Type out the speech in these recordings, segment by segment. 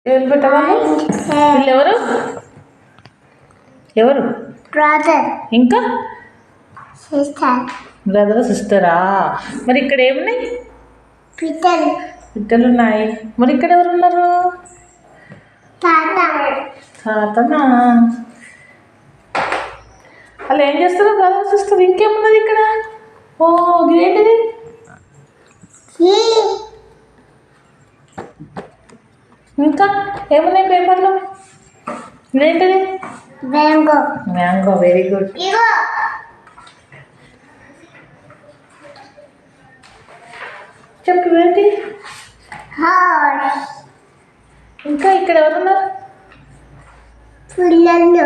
ఎవరు పెట్టవాలి? వీళ్ళు ఎవరు ఎవరు? బ్రదర్ ఇంకా సిస్టర్. బ్రదర్ సిస్టరా? మరి ఇక్కడ ఏమున్నాయి? పిట్టలు పిట్టలు ఉన్నాయి. మరి ఇక్కడ ఎవరు ఉన్నారు? తాత తాతనా? అలా ఏం చేస్తారు బ్రదర్ సిస్టర్? ఇంకేమున్నది ఇక్కడ? ఓ ఇదేంటిది? ఇంకా ఏమున్నాయి పేపర్లో? ఇదేంటిది? మ్యాంగో. Mango, very good. ఇగో చెప్పు ఏంటి? హార్స్. ఇంకా ఇక్కడ ఎవరున్నారు? పిల్లలు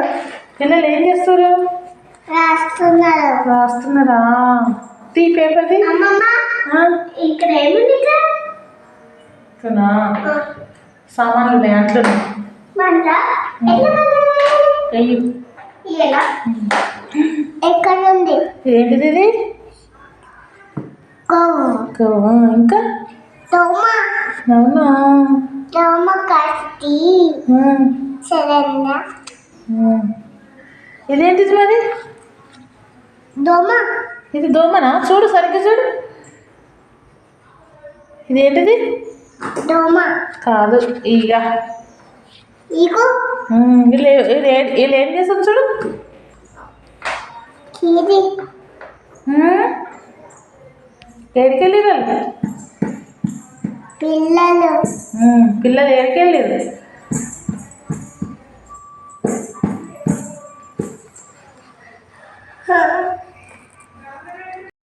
పిల్లలు ఏం చేస్తారు? రాస్తున్నారు. రాస్తున్నారా? టీ పేపర్ది. అమ్మమ్మ ఇక్కడ ఏముంది? ఇక్కడనా సామాన్లు ఉన్నాయి, అంట్లు ఎక్కడ ఉంది? ఏంటిది ఇది? ఇంకా అవునా? దోమ కత్తి. సరేనా? ఇదేంటిది మరి? దోమ. ఇది దోమనా? చూడు సరిగ్గా చూడు. ఇదేంటిది? దోమ కాదు, ఈగ. ఇగో వీళ్ళు ఏం చేస్తారు చూడు. ఇది ఏడికెళ్ళి వాళ్ళు పిల్లలు. పిల్లలు ఏడికెళ్ళారు?